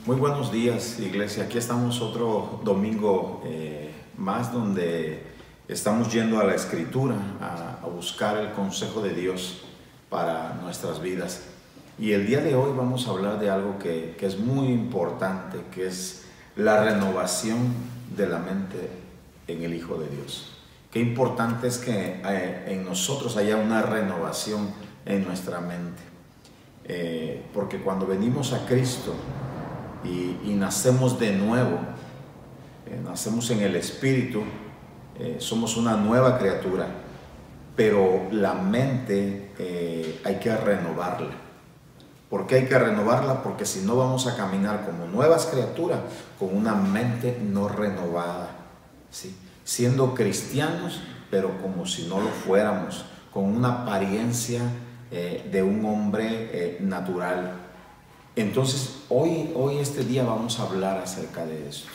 Muy buenos días, iglesia. Aquí estamos otro domingo más donde estamos yendo a la Escritura a buscar el consejo de Dios para nuestras vidas. Y el día de hoy vamos a hablar de algo que es muy importante, que es la renovación de la mente en el Hijo de Dios. Qué importante es que en nosotros haya una renovación en nuestra mente. Porque cuando venimos a Cristo y nacemos de nuevo, nacemos en el Espíritu, somos una nueva criatura, pero la mente hay que renovarla. ¿Por qué hay que renovarla? Porque si no vamos a caminar como nuevas criaturas con una mente no renovada, ¿sí? Siendo cristianos, pero como si no lo fuéramos, con una apariencia de un hombre natural. Entonces, hoy este día vamos a hablar acerca de esto,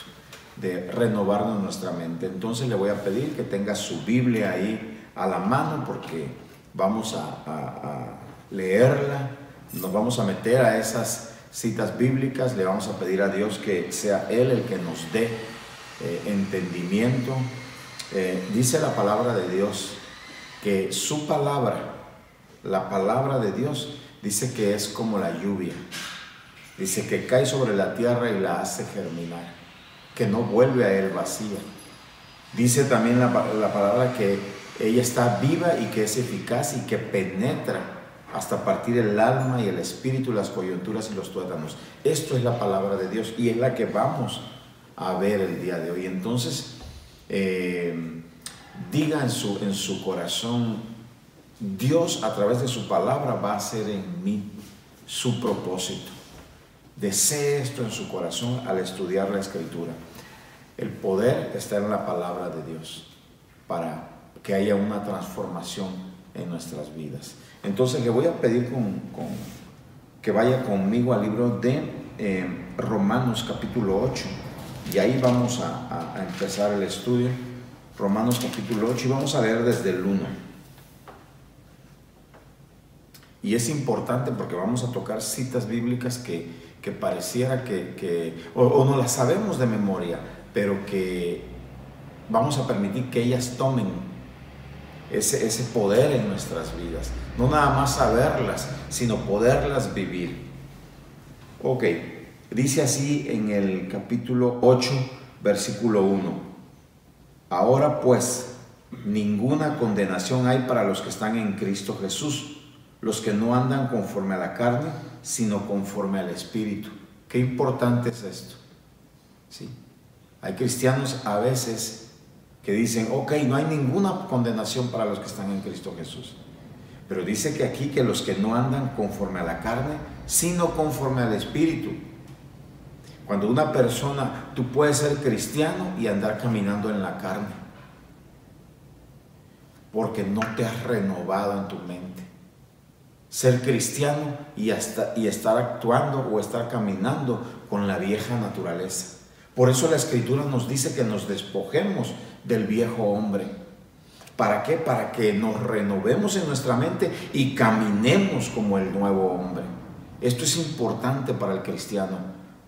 de renovarnos nuestra mente. Entonces le voy a pedir que tenga su Biblia ahí a la mano, porque vamos a leerla, nos vamos a meter a esas citas bíblicas, le vamos a pedir a Dios que sea Él el que nos dé entendimiento. Dice la palabra de Dios que su palabra, la palabra de Dios, dice que es como la lluvia. Dice que cae sobre la tierra y la hace germinar, que no vuelve a él vacía. Dice también la palabra que ella está viva y que es eficaz y que penetra hasta partir el alma y el espíritu, las coyunturas y los tuétanos. Esto es la palabra de Dios y es la que vamos a ver el día de hoy. Entonces, diga en su corazón: Dios a través de su palabra va a hacer en mí su propósito. Desee esto en su corazón al estudiar la Escritura. El poder está en la palabra de Dios para que haya una transformación en nuestras vidas. Entonces le voy a pedir que vaya conmigo al libro de Romanos capítulo 8 y ahí vamos a empezar el estudio. Romanos capítulo 8 y vamos a leer desde el 1. Y es importante porque vamos a tocar citas bíblicas que pareciera o no las sabemos de memoria, pero que vamos a permitir que ellas tomen ese poder en nuestras vidas. No nada más saberlas, sino poderlas vivir. Ok, dice así en el capítulo 8, versículo 1. Ahora pues, ninguna condenación hay para los que están en Cristo Jesús, los que no andan conforme a la carne, sino conforme al Espíritu. Qué importante es esto, ¿sí? Hay cristianos a veces que dicen: ok, no hay ninguna condenación para los que están en Cristo Jesús. Pero dice que aquí que los que no andan conforme a la carne, sino conforme al Espíritu. Cuando una persona, tú puedes ser cristiano y andar caminando en la carne, porque no te has renovado en tu mente. Ser cristiano y estar actuando o estar caminando con la vieja naturaleza. Por eso la Escritura nos dice que nos despojemos del viejo hombre. ¿Para qué? Para que nos renovemos en nuestra mente y caminemos como el nuevo hombre. Esto es importante para el cristiano,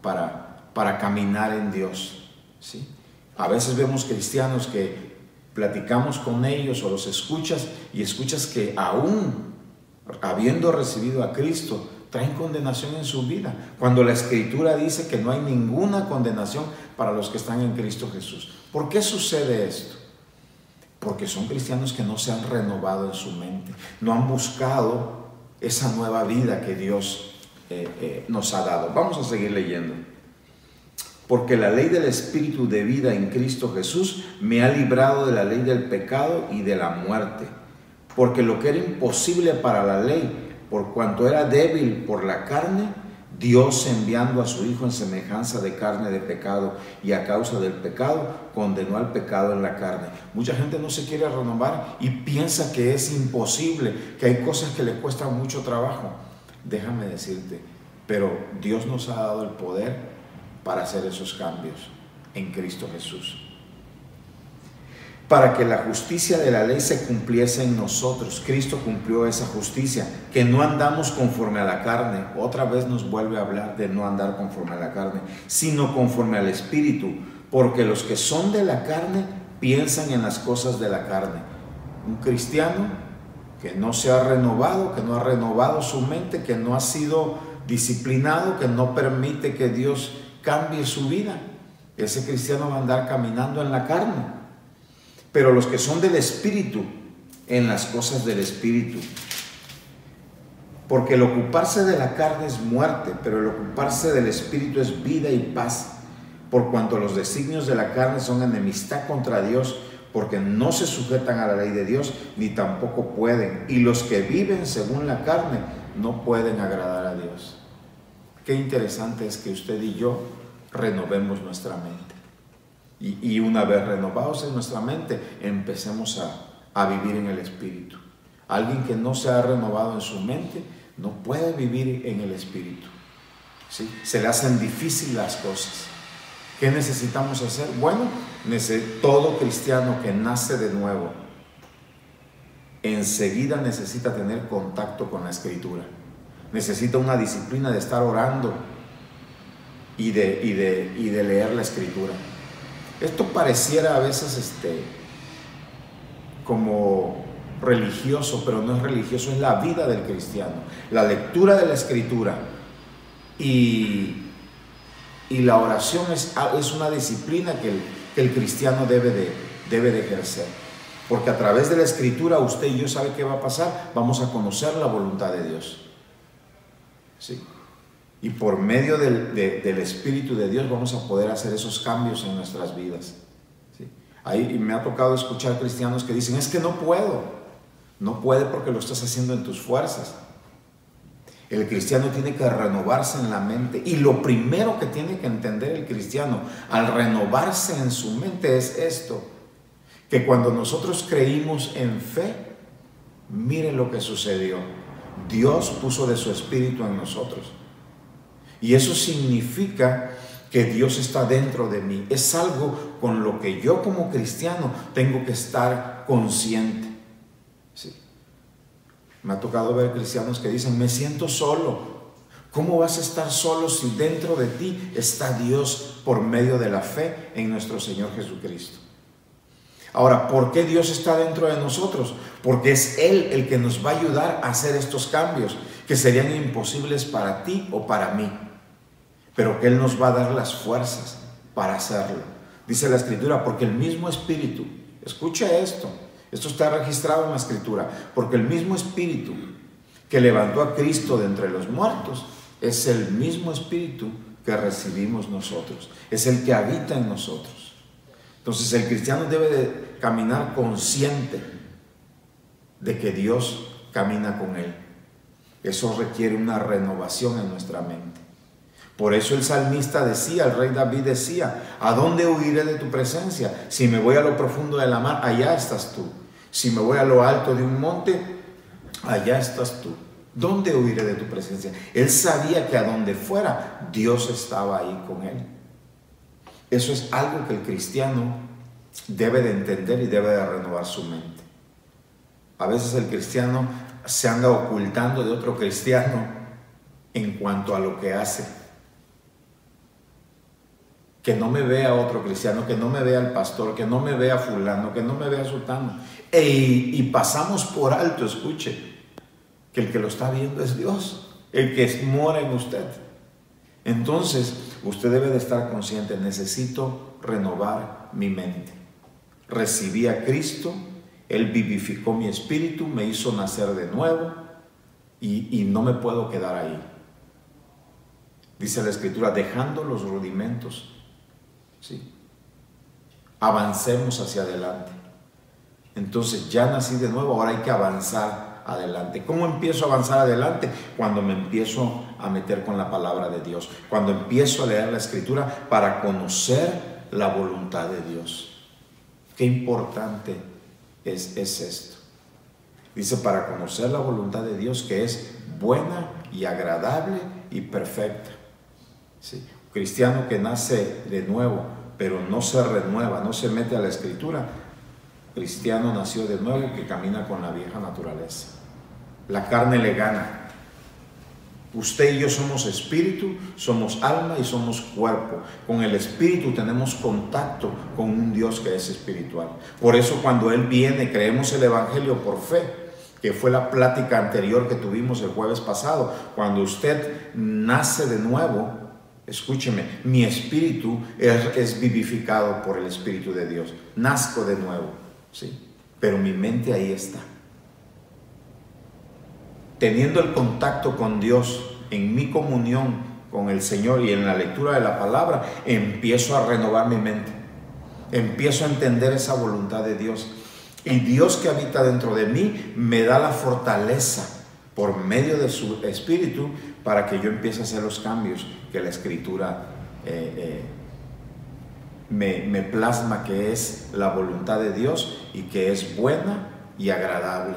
para caminar en Dios, ¿sí? A veces vemos cristianos que platicamos con ellos o los escuchas y escuchas que aún habiendo recibido a Cristo, traen condenación en su vida, cuando la Escritura dice que no hay ninguna condenación para los que están en Cristo Jesús. ¿Por qué sucede esto? Porque son cristianos que no se han renovado en su mente, no han buscado esa nueva vida que Dios nos ha dado. Vamos a seguir leyendo. Porque la ley del Espíritu de vida en Cristo Jesús me ha librado de la ley del pecado y de la muerte. Porque lo que era imposible para la ley, por cuanto era débil por la carne, Dios, enviando a su Hijo en semejanza de carne de pecado y a causa del pecado, condenó al pecado en la carne. Mucha gente no se quiere renovar y piensa que es imposible, que hay cosas que le cuestan mucho trabajo. Déjame decirte, pero Dios nos ha dado el poder para hacer esos cambios en Cristo Jesús. para que la justicia de la ley se cumpliese en nosotros. Cristo cumplió esa justicia, que no andamos conforme a la carne. Otra vez nos vuelve a hablar de no andar conforme a la carne, sino conforme al Espíritu, porque los que son de la carne piensan en las cosas de la carne. Un cristiano que no se ha renovado, que no ha renovado su mente, que no ha sido disciplinado, que no permite que Dios cambie su vida, ese cristiano va a andar caminando en la carne. Pero los que son del Espíritu, en las cosas del Espíritu. Porque el ocuparse de la carne es muerte, pero el ocuparse del Espíritu es vida y paz. Por cuanto los designios de la carne son enemistad contra Dios, porque no se sujetan a la ley de Dios, ni tampoco pueden. Y los que viven según la carne no pueden agradar a Dios. Qué interesante es que usted y yo renovemos nuestra mente. Y una vez renovados en nuestra mente, empecemos a vivir en el Espíritu. Alguien que no se ha renovado en su mente no puede vivir en el Espíritu, ¿sí? Se le hacen difíciles las cosas. ¿Qué necesitamos hacer? Bueno, todo cristiano que nace de nuevo, enseguida necesita tener contacto con la Escritura. Necesita una disciplina de estar orando y de leer la Escritura. Esto pareciera a veces como religioso, pero no es religioso, es la vida del cristiano. La lectura de la Escritura y la oración es una disciplina que el cristiano debe de ejercer. Porque a través de la Escritura usted y yo sabe qué va a pasar. Vamos a conocer la voluntad de Dios, ¿sí? Y por medio del Espíritu de Dios vamos a poder hacer esos cambios en nuestras vidas, ¿sí? Ahí me ha tocado escuchar cristianos que dicen, es que no puedo. No puede porque lo estás haciendo en tus fuerzas. El cristiano tiene que renovarse en la mente. Y lo primero que tiene que entender el cristiano al renovarse en su mente es esto, que cuando nosotros creímos en fe, miren lo que sucedió. Dios puso de su Espíritu en nosotros. Y eso significa que Dios está dentro de mí. Es algo con lo que yo como cristiano tengo que estar consciente, ¿sí? Me ha tocado ver cristianos que dicen, me siento solo. ¿Cómo vas a estar solo si dentro de ti está Dios por medio de la fe en nuestro Señor Jesucristo? Ahora, ¿por qué Dios está dentro de nosotros? Porque es Él el que nos va a ayudar a hacer estos cambios que serían imposibles para ti o para mí, pero que Él nos va a dar las fuerzas para hacerlo. Dice la Escritura, porque el mismo Espíritu, escucha esto está registrado en la Escritura, porque el mismo Espíritu que levantó a Cristo de entre los muertos es el mismo Espíritu que recibimos nosotros, es el que habita en nosotros. Entonces el cristiano debe de caminar consciente de que Dios camina con él. Eso requiere una renovación en nuestra mente. Por eso el salmista decía, el rey David decía, ¿a dónde huiré de tu presencia? Si me voy a lo profundo de la mar, allá estás tú. Si me voy a lo alto de un monte, allá estás tú. ¿Dónde huiré de tu presencia? Él sabía que a donde fuera, Dios estaba ahí con él. Eso es algo que el cristiano debe de entender y debe de renovar su mente. A veces el cristiano se anda ocultando de otro cristiano en cuanto a lo que hace. Que no me vea otro cristiano, que no me vea el pastor, que no me vea fulano, que no me vea sultano. Y pasamos por alto, escuche, que el que lo está viendo es Dios, el que mora en usted. Entonces, usted debe de estar consciente, necesito renovar mi mente. Recibí a Cristo, Él vivificó mi espíritu, me hizo nacer de nuevo y no me puedo quedar ahí. Dice la Escritura, dejando los rudimentos, ¿sí? Avancemos hacia adelante. Entonces ya nací de nuevo, ahora hay que avanzar adelante. ¿Cómo empiezo a avanzar adelante? Cuando me empiezo a meter con la palabra de Dios, cuando empiezo a leer la Escritura para conocer la voluntad de Dios. Qué importante es esto. Dice, para conocer la voluntad de Dios, que es buena y agradable y perfecta. ¿Sí? Un cristiano que nace de nuevo, pero no se renueva, no se mete a la Escritura, cristiano nació de nuevo que camina con la vieja naturaleza. La carne le gana. Usted y yo somos espíritu, somos alma y somos cuerpo. Con el espíritu tenemos contacto con un Dios que es espiritual. Por eso cuando Él viene, creemos el evangelio por fe, que fue la plática anterior que tuvimos el jueves pasado. Cuando usted nace de nuevo, escúcheme, mi espíritu es vivificado por el Espíritu de Dios. Nazco de nuevo, ¿sí? Pero mi mente ahí está. Teniendo el contacto con Dios, en mi comunión con el Señor y en la lectura de la palabra, empiezo a renovar mi mente. Empiezo a entender esa voluntad de Dios. Y Dios que habita dentro de mí me da la fortaleza por medio de su Espíritu para que yo empiece a hacer los cambios que la Escritura me plasma, que es la voluntad de Dios y que es buena y agradable.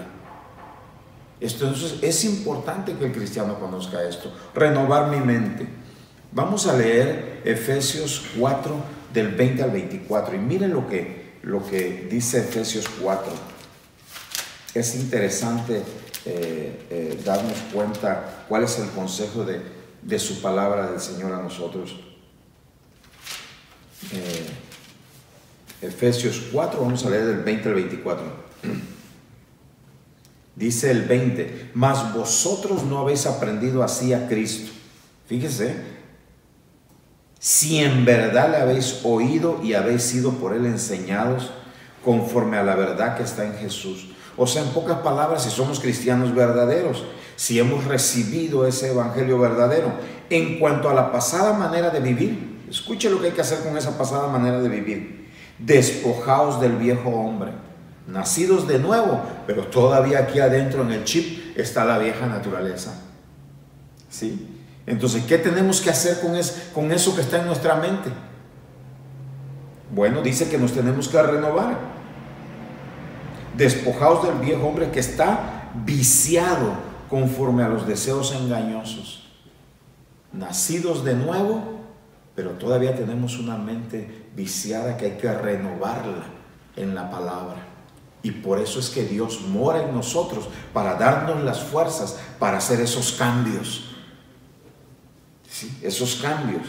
Entonces es importante que el cristiano conozca esto, renovar mi mente. Vamos a leer Efesios 4 del 20 al 24 y miren lo que dice Efesios 4. Es interesante darnos cuenta cuál es el consejo de su palabra del Señor a nosotros. Efesios 4, vamos a leer del 20 al 24. Dice el 20, mas vosotros no habéis aprendido así a Cristo. Fíjese, si en verdad le habéis oído y habéis sido por Él enseñados conforme a la verdad que está en Jesús. O sea, en pocas palabras, si somos cristianos verdaderos, si hemos recibido ese evangelio verdadero, en cuanto a la pasada manera de vivir, escuche lo que hay que hacer con esa pasada manera de vivir. Despojaos del viejo hombre, nacidos de nuevo, pero todavía aquí adentro en el chip está la vieja naturaleza. ¿Sí? Entonces, ¿qué tenemos que hacer con eso que está en nuestra mente? Bueno, dice que nos tenemos que renovar. Despojaos del viejo hombre que está viciado conforme a los deseos engañosos. Nacidos de nuevo, pero todavía tenemos una mente viciada que hay que renovarla en la palabra. Y por eso es que Dios mora en nosotros, para darnos las fuerzas para hacer esos cambios. ¿Sí? Esos cambios.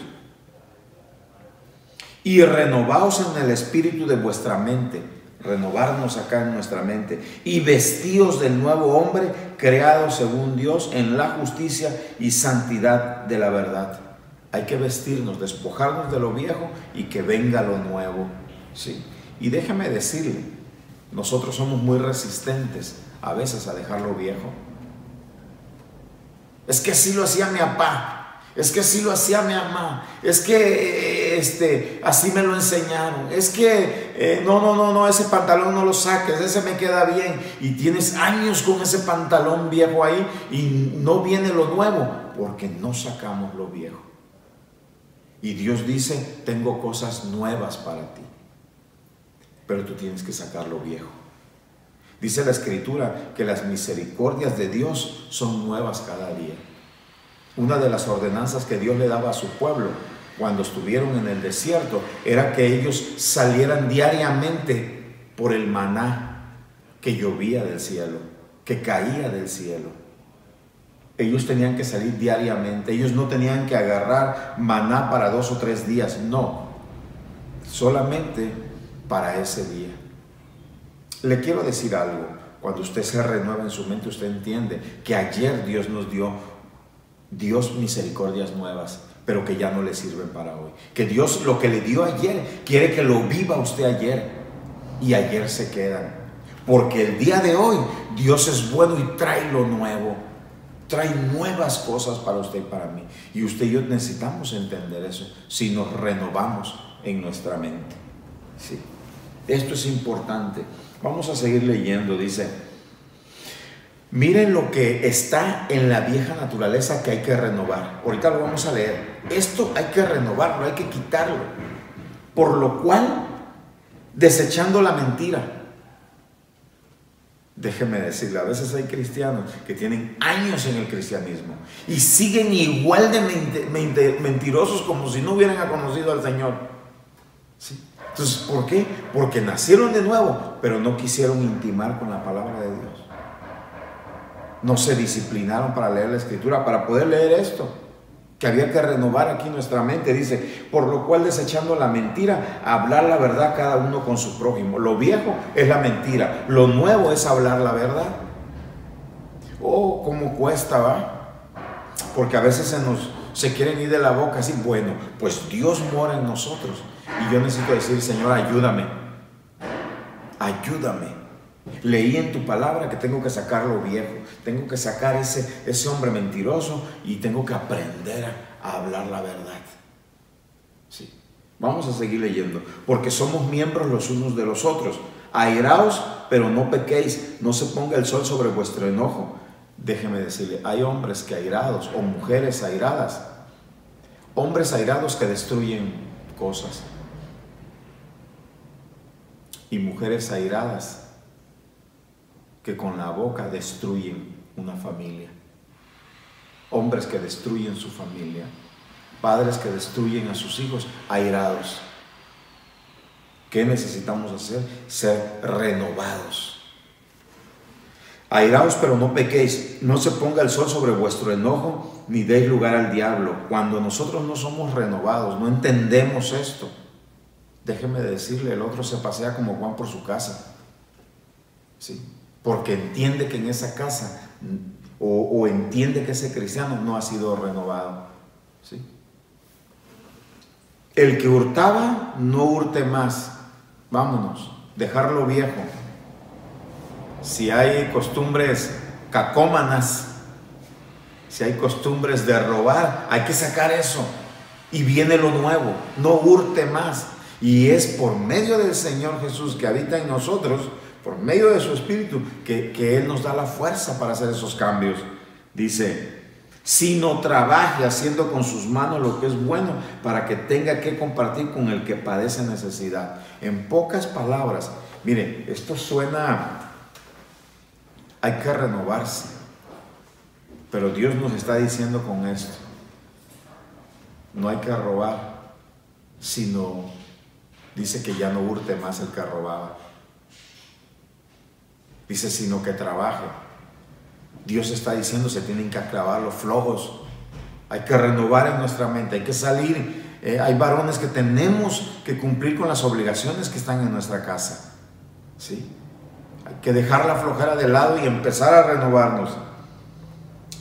Y renovaos en el espíritu de vuestra mente. Renovarnos acá en nuestra mente. Y vestíos del nuevo hombre, creado según Dios en la justicia y santidad de la verdad. Hay que vestirnos, despojarnos de lo viejo y que venga lo nuevo. ¿Sí? Y déjame decirle, nosotros somos muy resistentes a veces a dejar lo viejo. Es que así lo hacía mi papá, es que así lo hacía mi mamá, es que así me lo enseñaron, es que no, ese pantalón no lo saques, ese me queda bien. Y tienes años con ese pantalón viejo ahí y no viene lo nuevo porque no sacamos lo viejo. Y Dios dice, tengo cosas nuevas para ti, pero tú tienes que sacar lo viejo. Dice la Escritura que las misericordias de Dios son nuevas cada día. Una de las ordenanzas que Dios le daba a su pueblo cuando estuvieron en el desierto era que ellos salieran diariamente por el maná que llovía del cielo, que caía del cielo. Ellos tenían que salir diariamente. Ellos no tenían que agarrar maná para 2 o 3 días, no, solamente para ese día. Le quiero decir algo, cuando usted se renueva en su mente, usted entiende que ayer Dios nos dio misericordias nuevas, pero que ya no le sirven para hoy. Que Dios lo que le dio ayer, quiere que lo viva usted ayer, y ayer se quedan. Porque el día de hoy, Dios es bueno y trae lo nuevo. Trae nuevas cosas para usted y para mí. Y usted y yo necesitamos entender eso, si nos renovamos en nuestra mente. Sí. Esto es importante. Vamos a seguir leyendo. Dice, miren lo que está en la vieja naturaleza que hay que renovar. Ahorita lo vamos a leer. Esto hay que renovarlo, hay que quitarlo. Por lo cual, desechando la mentira. Déjeme decirle, a veces hay cristianos que tienen años en el cristianismo y siguen igual de mentirosos como si no hubieran conocido al Señor. ¿Sí? Entonces, ¿por qué? Porque nacieron de nuevo, pero no quisieron intimar con la palabra de Dios. No se disciplinaron para leer la Escritura, para poder leer esto, que había que renovar aquí nuestra mente. Dice, por lo cual desechando la mentira, hablar la verdad cada uno con su prójimo. Lo viejo es la mentira, lo nuevo es hablar la verdad. Oh, cómo cuesta, ¿va? Porque a veces se quieren ir de la boca así, bueno, pues Dios mora en nosotros. Y yo necesito decir, Señor, ayúdame. Ayúdame. Leí en tu palabra que tengo que sacar lo viejo. Tengo que sacar ese hombre mentiroso y tengo que aprender a hablar la verdad. Sí. Vamos a seguir leyendo. Porque somos miembros los unos de los otros. Airaos, pero no pequéis. No se ponga el sol sobre vuestro enojo. Déjeme decirle, hay hombres que airados o mujeres airadas. Hombres airados que destruyen cosas. Y mujeres airadas que con la boca destruyen una familia. Hombres que destruyen su familia. Padres que destruyen a sus hijos airados. ¿Qué necesitamos hacer? Ser renovados. Airaos, pero no pequéis. No se ponga el sol sobre vuestro enojo, ni deis lugar al diablo. Cuando nosotros no somos renovados, no entendemos esto. Déjeme decirle, el otro se pasea como Juan por su casa. ¿Sí? Porque entiende que en esa casa o entiende que ese cristiano no ha sido renovado. ¿Sí? El que hurtaba, no hurte más. Vámonos, dejarlo viejo. Si hay costumbres cacómanas, si hay costumbres de robar, hay que sacar eso. Y viene lo nuevo, no hurte más. Y es por medio del Señor Jesús que habita en nosotros, por medio de su Espíritu, que Él nos da la fuerza para hacer esos cambios. Dice, sino trabaje haciendo con sus manos lo que es bueno, para que tenga que compartir con el que padece necesidad. En pocas palabras, mire, esto suena, hay que renovarse, pero Dios nos está diciendo con esto, no hay que robar, sino dice que ya no hurte más el que robaba. Dice, sino que trabaje. Dios está diciendo, se tienen que acabar los flojos. Hay que renovar en nuestra mente, hay que salir. Hay varones que tenemos que cumplir con las obligaciones que están en nuestra casa. ¿Sí? Hay que dejar la flojera de lado y empezar a renovarnos.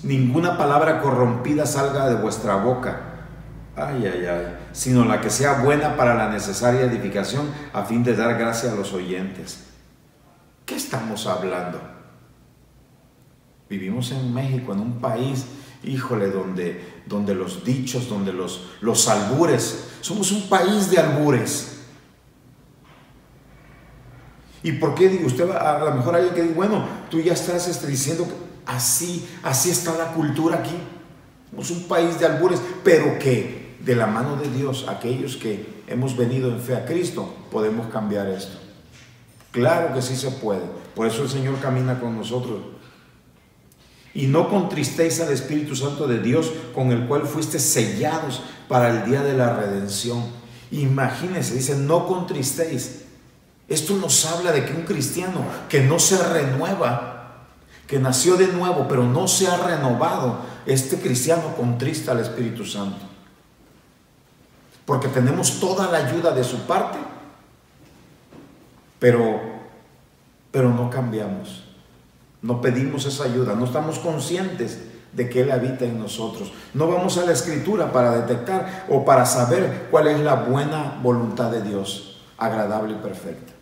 Ninguna palabra corrompida salga de vuestra boca. Ay, ay, ay. Sino la que sea buena para la necesaria edificación, a fin de dar gracia a los oyentes. ¿Qué estamos hablando? Vivimos en México, en un país, híjole, donde los dichos, donde los albures, somos un país de albures. ¿Y por qué digo usted? A lo mejor hay que decir, bueno, tú ya estás diciendo que así está la cultura aquí. Somos un país de albures, pero que de la mano de Dios, aquellos que hemos venido en fe a Cristo, podemos cambiar esto. Claro que sí se puede. Por eso el Señor camina con nosotros. Y no contristéis al Espíritu Santo de Dios, con el cual fuiste sellados para el día de la redención. Imagínense, dice, no contristéis. Esto nos habla de que un cristiano que no se renueva, que nació de nuevo, pero no se ha renovado, este cristiano contrista al Espíritu Santo. Porque tenemos toda la ayuda de su parte, pero no cambiamos. No pedimos esa ayuda, no estamos conscientes de que Él habita en nosotros. No vamos a la Escritura para detectar o para saber cuál es la buena voluntad de Dios, agradable y perfecta.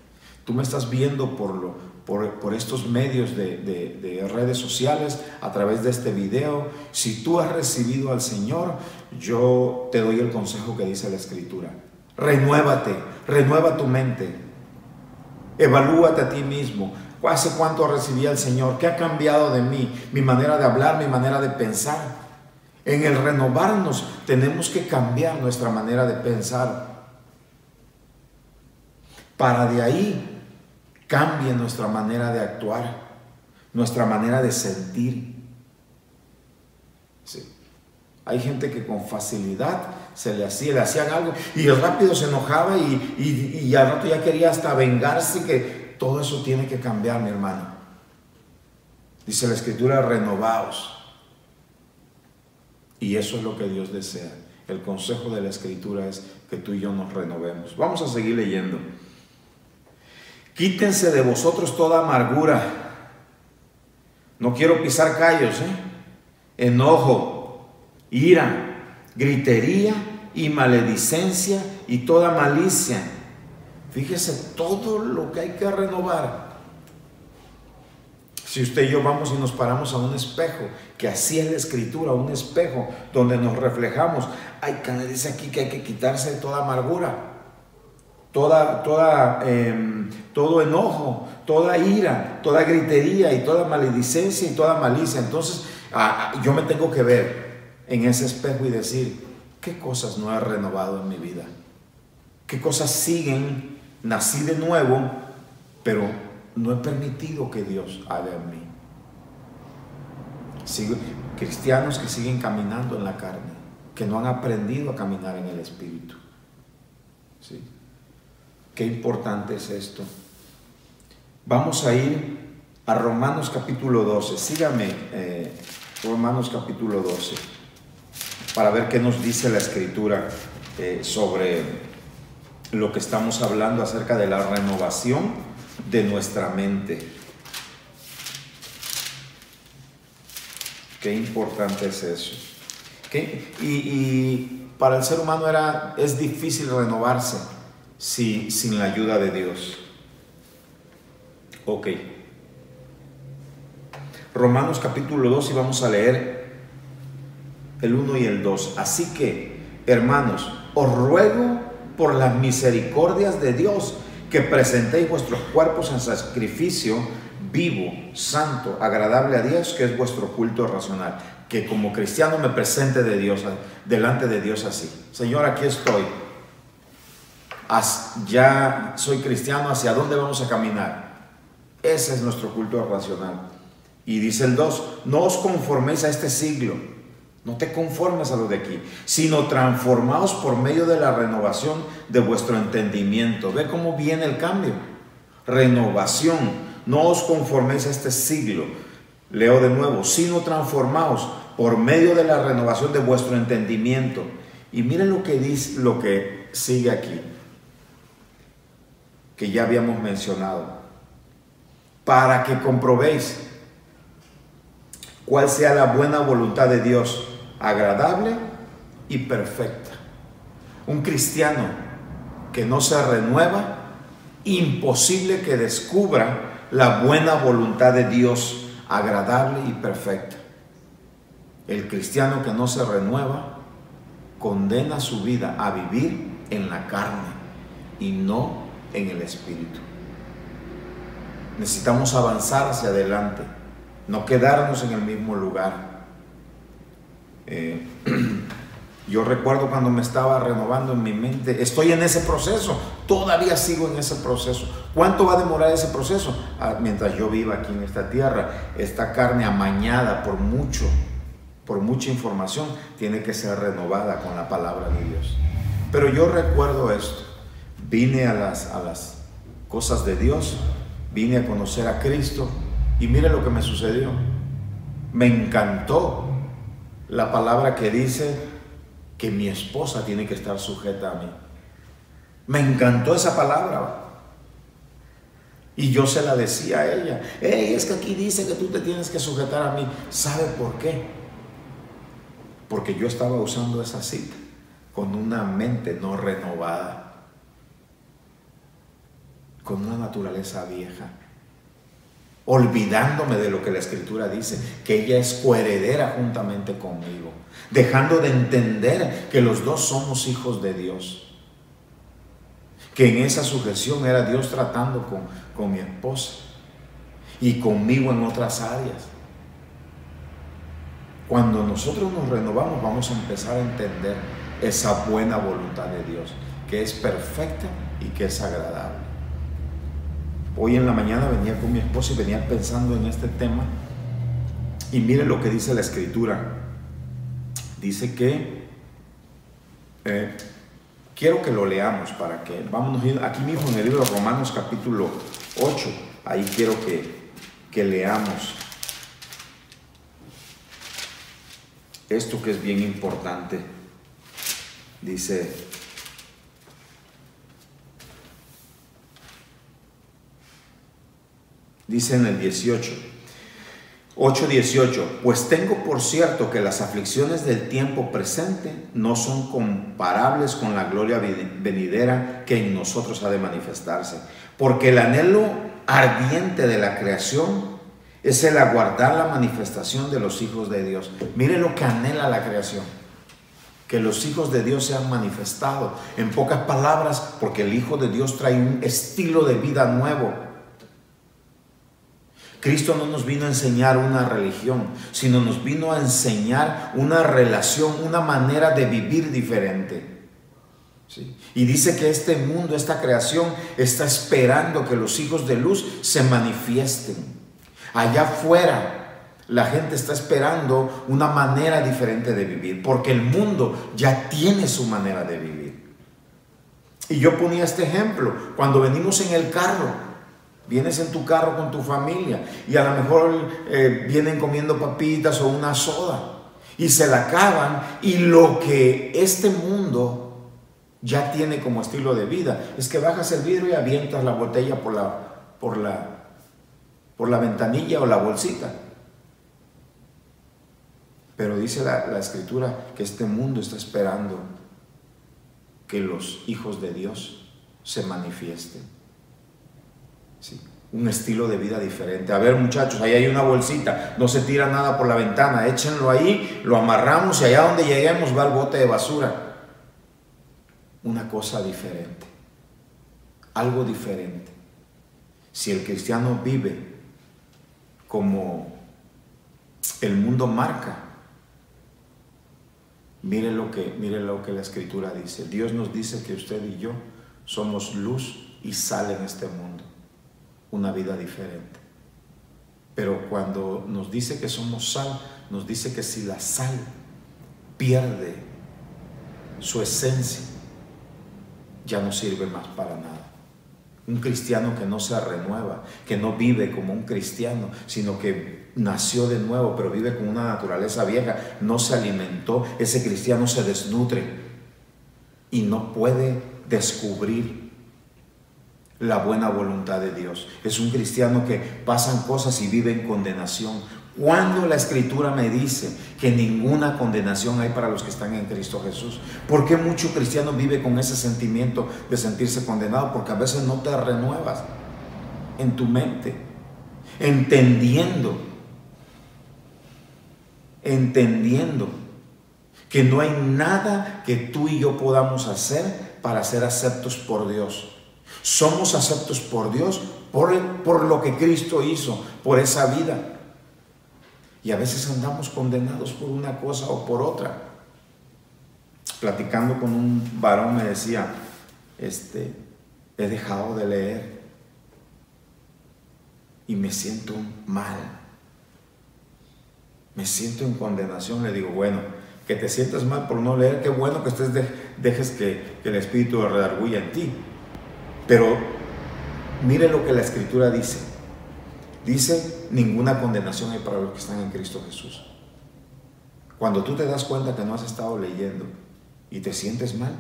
Tú me estás viendo por estos medios de redes sociales, a través de este video. Si tú has recibido al Señor, yo te doy el consejo que dice la Escritura. Renuévate, renueva tu mente. Evalúate a ti mismo. ¿Hace cuánto recibí al Señor? ¿Qué ha cambiado de mí? Mi manera de hablar, mi manera de pensar. En el renovarnos tenemos que cambiar nuestra manera de pensar. Para de ahí cambie nuestra manera de actuar, nuestra manera de sentir. Sí. Hay gente que con facilidad le hacían algo y rápido se enojaba y al rato ya quería hasta vengarse. Que todo eso tiene que cambiar, mi hermano. Dice la Escritura, renovaos. Y eso es lo que Dios desea. El consejo de la Escritura es que tú y yo nos renovemos. Vamos a seguir leyendo. Quítense de vosotros toda amargura. No quiero pisar callos, enojo, ira, gritería y maledicencia y toda malicia. Fíjese todo lo que hay que renovar. Si usted y yo vamos y nos paramos a un espejo, que así es la Escritura, un espejo donde nos reflejamos, dice aquí que hay que quitarse toda amargura, todo enojo, toda ira, toda gritería y toda maledicencia y toda malicia. Entonces yo me tengo que ver en ese espejo y decir, ¿qué cosas no he renovado en mi vida? ¿Qué cosas siguen? Nací de nuevo, pero no he permitido que Dios haga en mí. Cristianos que siguen caminando en la carne, que no han aprendido a caminar en el Espíritu. ¿Sí? Qué importante es esto. Vamos a ir a Romanos capítulo 12. Sígame, Romanos capítulo 12, para ver qué nos dice la Escritura sobre lo que estamos hablando acerca de la renovación de nuestra mente. Qué importante es eso. Y para el ser humano es difícil renovarse sin la ayuda de Dios. Ok. Romanos capítulo 2 y vamos a leer el 1 y el 2. Así que, hermanos, os ruego por las misericordias de Dios que presentéis vuestros cuerpos en sacrificio vivo, santo, agradable a Dios, que es vuestro culto racional. Que como cristiano me presente delante de Dios así. Señor, aquí estoy. Ya soy cristiano, ¿hacia dónde vamos a caminar? Ese es nuestro culto racional. Y dice el 2, no os conforméis a este siglo, no te conformes a lo de aquí, sino transformaos por medio de la renovación de vuestro entendimiento. Ve cómo viene el cambio. Renovación, no os conforméis a este siglo. Leo de nuevo, sino transformaos por medio de la renovación de vuestro entendimiento. Y miren lo que dice, lo que sigue aquí, que ya habíamos mencionado, para que comprobéis cuál sea la buena voluntad de Dios, agradable y perfecta. Un cristiano que no se renueva, imposible que descubra la buena voluntad de Dios, agradable y perfecta. El cristiano que no se renueva condena su vida a vivir en la carne y no en el Espíritu. Necesitamos avanzar hacia adelante, no quedarnos en el mismo lugar. Yo recuerdo cuando me estaba renovando en mi mente, estoy en ese proceso, todavía sigo en ese proceso. ¿Cuánto va a demorar ese proceso? Mientras yo viva aquí en esta tierra, esta carne amañada por mucha información, tiene que ser renovada con la palabra de Dios. Pero yo recuerdo esto, vine a las cosas de Dios, vine a conocer a Cristo y mire lo que me sucedió. Me encantó la palabra que dice que mi esposa tiene que estar sujeta a mí. Me encantó esa palabra. Y yo se la decía a ella. Es que aquí dice que tú te tienes que sujetar a mí. ¿Sabe por qué? Porque yo estaba usando esa cita con una mente no renovada, con una naturaleza vieja, olvidándome de lo que la Escritura dice, que ella es coheredera juntamente conmigo, dejando de entender que los dos somos hijos de Dios, que en esa sujeción era Dios tratando con mi esposa y conmigo en otras áreas. Cuando nosotros nos renovamos, vamos a empezar a entender esa buena voluntad de Dios, que es perfecta y que es agradable. Hoy en la mañana venía con mi esposa y venía pensando en este tema, y miren lo que dice la Escritura. Dice que Quiero que lo leamos para que, vámonos aquí mismo en el libro de Romanos capítulo 8, ahí quiero que leamos esto que es bien importante. Dice en el 8:18, pues tengo por cierto que las aflicciones del tiempo presente no son comparables con la gloria venidera que en nosotros ha de manifestarse, porque el anhelo ardiente de la creación es el aguardar la manifestación de los hijos de Dios. Mire lo que anhela la creación, que los hijos de Dios sean manifestados. En pocas palabras, porque el Hijo de Dios trae un estilo de vida nuevo. Cristo no nos vino a enseñar una religión, sino nos vino a enseñar una relación, una manera de vivir diferente. ¿Sí? Y dice que este mundo, esta creación, está esperando que los hijos de luz se manifiesten. Allá afuera, la gente está esperando una manera diferente de vivir, porque el mundo ya tiene su manera de vivir. Y yo ponía este ejemplo, cuando venimos en el carro, vienes en tu carro con tu familia y a lo mejor vienen comiendo papitas o una soda y se la acaban, y lo que este mundo ya tiene como estilo de vida es que bajas el vidrio y avientas la botella por la ventanilla o la bolsita. Pero dice la Escritura que este mundo está esperando que los hijos de Dios se manifiesten. Sí, un estilo de vida diferente. A ver, muchachos, ahí hay una bolsita, no se tira nada por la ventana, échenlo ahí, lo amarramos y allá donde lleguemos va el bote de basura. Una cosa diferente, algo diferente. Si el cristiano vive como el mundo marca, mire lo que la Escritura dice. Dios nos dice que usted y yo somos luz y sal en este mundo. Una vida diferente. Pero cuando nos dice que somos sal, nos dice que si la sal pierde su esencia, ya no sirve más para nada. Un cristiano que no se renueva, que no vive como un cristiano, sino que nació de nuevo, pero vive con una naturaleza vieja, no se alimentó, ese cristiano se desnutre y no puede descubrir la buena voluntad de Dios. Es un cristiano que pasan cosas y vive en condenación. Cuando la Escritura me dice que ninguna condenación hay para los que están en Cristo Jesús, ¿por qué mucho cristiano vive con ese sentimiento de sentirse condenado? Porque a veces no te renuevas en tu mente, entendiendo que no hay nada que tú y yo podamos hacer para ser aceptos por Dios. Somos aceptos por Dios por lo que Cristo hizo, por esa vida. Y a veces andamos condenados por una cosa o por otra. Platicando con un varón me decía, he dejado de leer y me siento mal. Me siento en condenación. Le digo, bueno, que te sientas mal por no leer, qué bueno que dejes que el Espíritu lo redarguya en ti. Pero mire lo que la Escritura dice. Dice, ninguna condenación hay para los que están en Cristo Jesús. Cuando tú te das cuenta que no has estado leyendo y te sientes mal,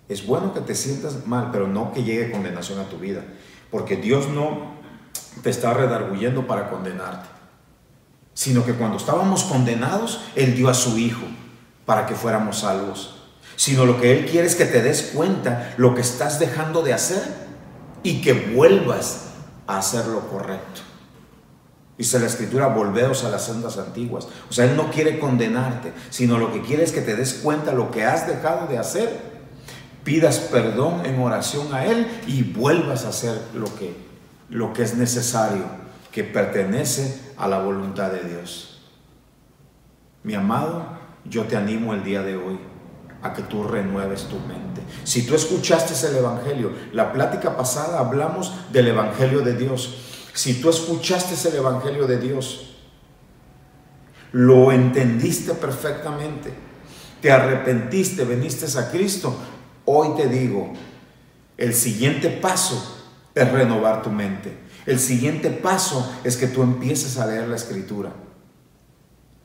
es bueno que te sientas mal, pero no que llegue condenación a tu vida, porque Dios no te está redarguyendo para condenarte, sino que cuando estábamos condenados, Él dio a su Hijo para que fuéramos salvos. Sino lo que Él quiere es que te des cuenta lo que estás dejando de hacer y que vuelvas a hacer lo correcto. Dice la Escritura, volveos a las sendas antiguas. O sea, Él no quiere condenarte, sino lo que quiere es que te des cuenta lo que has dejado de hacer, pidas perdón en oración a Él y vuelvas a hacer lo que es necesario, que pertenece a la voluntad de Dios. Mi amado, yo te animo el día de hoy a que tú renueves tu mente. Si tú escuchaste el Evangelio, la plática pasada hablamos del Evangelio de Dios. Si tú escuchaste el Evangelio de Dios, lo entendiste perfectamente, te arrepentiste, viniste a Cristo, hoy te digo, el siguiente paso es renovar tu mente. El siguiente paso es que tú empieces a leer la Escritura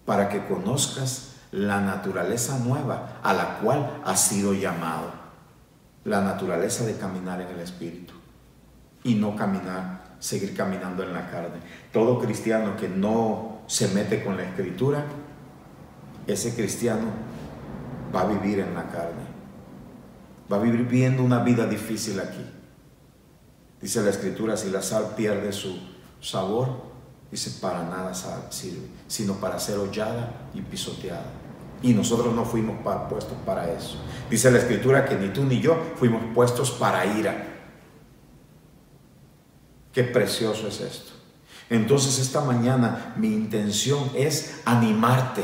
para que conozcas la naturaleza nueva a la cual has sido llamado. La naturaleza de caminar en el Espíritu y no seguir caminando en la carne. Todo cristiano que no se mete con la Escritura, ese cristiano va a vivir en la carne. Va a vivir viviendo una vida difícil aquí. Dice la Escritura, si la sal pierde su sabor, dice, para nada sirve, sino para ser hollada y pisoteada. Y nosotros no fuimos puestos para eso. Dice la Escritura que ni tú ni yo fuimos puestos para ira. Qué precioso es esto. Entonces esta mañana mi intención es animarte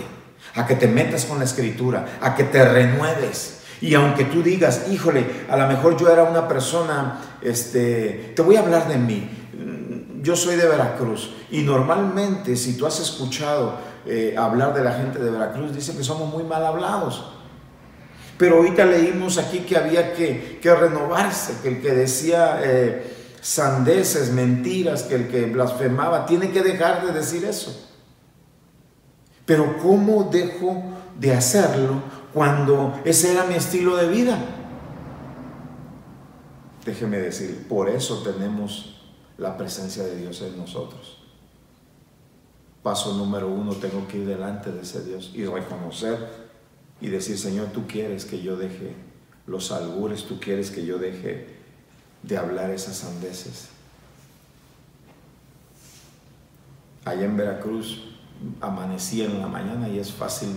a que te metas con la Escritura, a que te renueves. Y aunque tú digas, híjole, a lo mejor yo era una persona, te voy a hablar de mí. Yo soy de Veracruz y normalmente si tú has escuchado hablar de la gente de Veracruz, dicen que somos muy mal hablados. Pero ahorita leímos aquí que había que renovarse, que el que decía sandeces, mentiras, que el que blasfemaba, tiene que dejar de decir eso. Pero ¿cómo dejo de hacerlo cuando ese era mi estilo de vida? Déjeme decir, por eso tenemos la presencia de Dios en nosotros. Paso número 1, tengo que ir delante de ese Dios y reconocer y decir, Señor, tú quieres que yo deje los albures, tú quieres que yo deje de hablar esas sandeces. Allá en Veracruz amanecí en la mañana y es fácil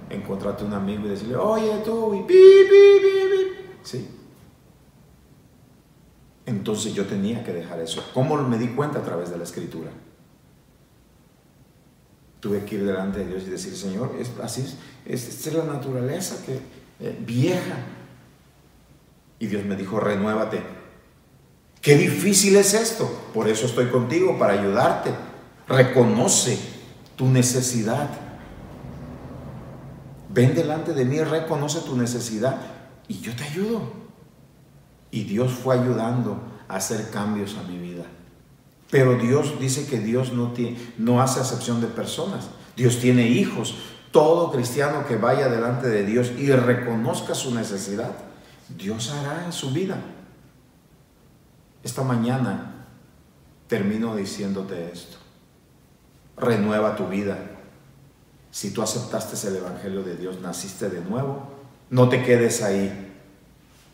encontrarte un amigo y decirle, oye tú, y sí. Entonces yo tenía que dejar eso. ¿Cómo me di cuenta? A través de la Escritura. Tuve que ir delante de Dios y decir, Señor, esta es la naturaleza vieja. Y Dios me dijo, renuévate. Qué difícil es esto. Por eso estoy contigo, para ayudarte. Reconoce tu necesidad. Ven delante de mí, reconoce tu necesidad y yo te ayudo. Y Dios fue ayudando a hacer cambios a mi vida. Pero Dios dice que Dios no hace acepción de personas. Dios tiene hijos. Todo cristiano que vaya delante de Dios y reconozca su necesidad, Dios hará en su vida. Esta mañana termino diciéndote esto. Renueva tu vida. Si tú aceptaste el Evangelio de Dios, naciste de nuevo, no te quedes ahí.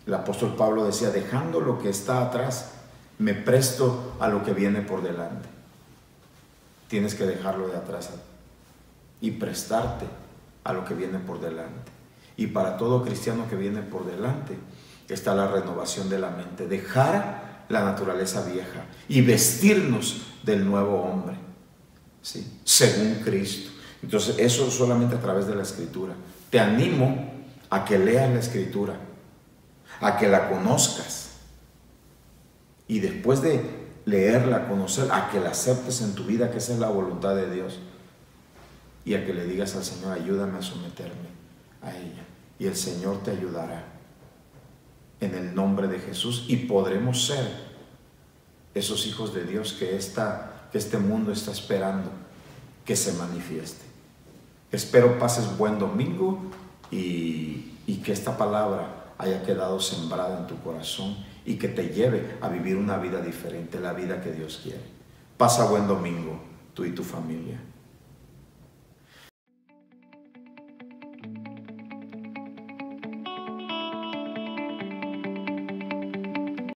El apóstol Pablo decía, dejando lo que está atrás, me presto a lo que viene por delante. Tienes que dejarlo de atrás y prestarte a lo que viene por delante. Y para todo cristiano que viene por delante está la renovación de la mente, dejar la naturaleza vieja y vestirnos del nuevo hombre, ¿sí? Según Cristo. Entonces eso solamente a través de la Escritura. Te animo a que leas la Escritura, a que la conozcas y después de leerla, conocer, a que la aceptes en tu vida, que esa es la voluntad de Dios, y a que le digas al Señor, ayúdame a someterme a ella, y el Señor te ayudará en el nombre de Jesús, y podremos ser esos hijos de Dios que este mundo está esperando que se manifieste. Espero pases buen domingo y que esta palabra haya quedado sembrada en tu corazón y que te lleve a vivir una vida diferente, la vida que Dios quiere. Pasa buen domingo, tú y tu familia.